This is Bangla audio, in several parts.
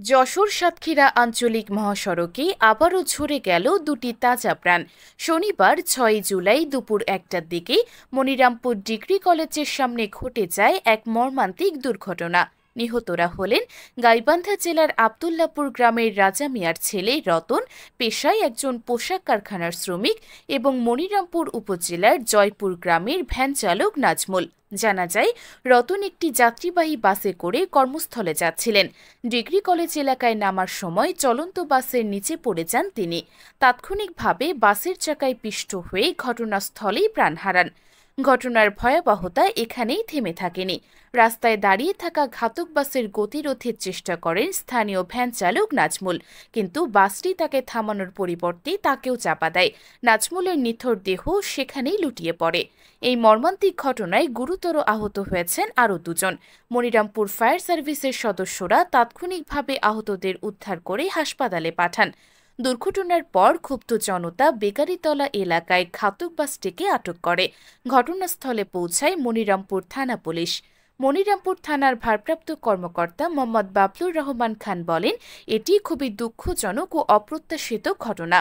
যশোর সাতক্ষীরা আঞ্চলিক মহাসড়কে আবারও ঝরে গেল দুটি তাজা প্রাণ। শনিবার ৬ জুলাই দুপুর ১টার দিকে মনিরামপুর ডিগ্রি কলেজের সামনে ঘটে যায় এক মর্মান্তিক দুর্ঘটনা। নিহতরা হলেন গাইবান্ধা জেলার আবদুল্লাপুর গ্রামের রাজা মিয়ার ছেলে রতন, পেশায় একজন পোশাক কারখানার শ্রমিক, এবং মনিরামপুর উপজেলার জয়পুর গ্রামের ভ্যান চালক নাজমুল। জানা যায়, রতন একটি যাত্রীবাহী বাসে করে কর্মস্থলে যাচ্ছিলেন। ডিগ্রি কলেজ এলাকায় নামার সময় চলন্ত বাসের নিচে পড়ে যান তিনি। তাৎক্ষণিকভাবে বাসের চাকায় পিষ্ট হয়ে ঘটনাস্থলেই প্রাণ হারান। ঘটনার ভয়াবহতা এখানেই থেমে থাকেনি। রাস্তায় দাঁড়িয়ে থাকা ঘাতক বাসের গতিরোধের চেষ্টা করেন স্থানীয় ভ্যান চালক নাজমুল, কিন্তু বাসটি তাকে থামানোর পরিবর্তে তাকেও চাপা দেয়। নাজমুলের নিথর দেহ সেখানেই লুটিয়ে পড়ে। এই মর্মান্তিক ঘটনায় গুরুতর আহত হয়েছেন আরও দুজন। মনিরামপুর ফায়ার সার্ভিসের সদস্যরা তাৎক্ষণিকভাবে আহতদের উদ্ধার করে হাসপাতালে পাঠান। দুর্ঘটনার পর ক্ষুব্ধ জনতা বেকারিতলা এলাকায় ঘাতক বাসটিকে আটক করে। ঘটনাস্থলে পৌঁছায় মনিরামপুর থানা পুলিশ। মনিরামপুর থানার ভারপ্রাপ্ত কর্মকর্তা মোহাম্মদ বাবলুর রহমান খান বলেন, এটি খুবই দুঃখজনক ও অপ্রত্যাশিত ঘটনা।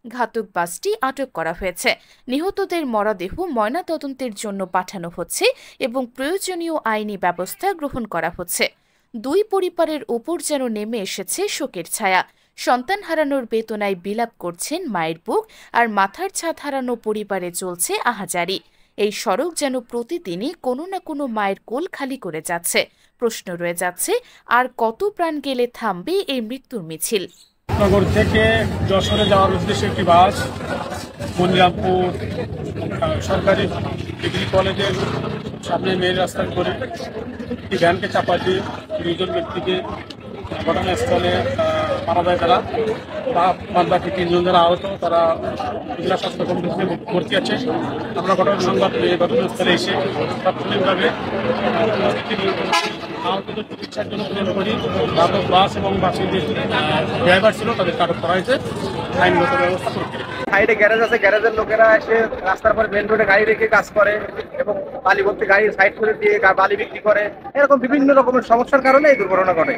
ঘাতক বাসটি আটক করা হয়েছে। নিহতদের মরদেহ ময়নাতদন্তের জন্য পাঠানো হচ্ছে এবং প্রয়োজনীয় আইনি ব্যবস্থা গ্রহণ করা হচ্ছে। দুই পরিবারের ওপর যেন নেমে এসেছে শোকের ছায়া। সন্তান হারানোর বেদনায় বিলাপ করছেন মায়ের বুক, আর মাথার ছাদ হারানো পরিবারে চলছে আহাজারি। এই সড়ক যেন প্রতিদিনই কোনো না কোনো মায়ের কোল খালি করে যাচ্ছে। প্রশ্ন রয়ে যাচ্ছে, আর কত প্রাণ গেলে থামবে এই মৃত্যুর মিছিল। নগর থেকে যশোরে যাওয়ার উদ্দেশ্যে একটি বাস মনিরামপুর সরকারি ডিগ্রি কলেজের সামনে মেন রাস্তায় করে একটি ভ্যানকে চাপা দিয়ে দুজন ব্যক্তিকে ঘটনাস্থলে মারা যায়। তারা বাকি তিনজন যারা আহত, তারা জেলা স্বাস্থ্য কমপ্লেক্সে ভর্তি আছে। আমরা ঘটনার সংবাদ পেয়ে ঘটনাস্থলে এসে তাৎক্ষণিকভাবে আহতদের চিকিৎসার জন্য প্রেরণ করি। ঘাতক বাস এবং বাসের যে ড্রাইভার ছিল তাদেরকে আটক করা হয়েছে, আইনগত ব্যবস্থা করতে। সাইডে গ্যারেজ আছে, গ্যারেজের লোকেরা এসে রাস্তার পরে মেন রোডে গাড়ি রেখে কাজ করে এবং বালি ভর্তি গাড়ি সাইড করে দিয়ে বালি বিক্রি করে। এরকম বিভিন্ন রকমের সমস্যার কারণে এই দুর্ঘটনা ঘটে।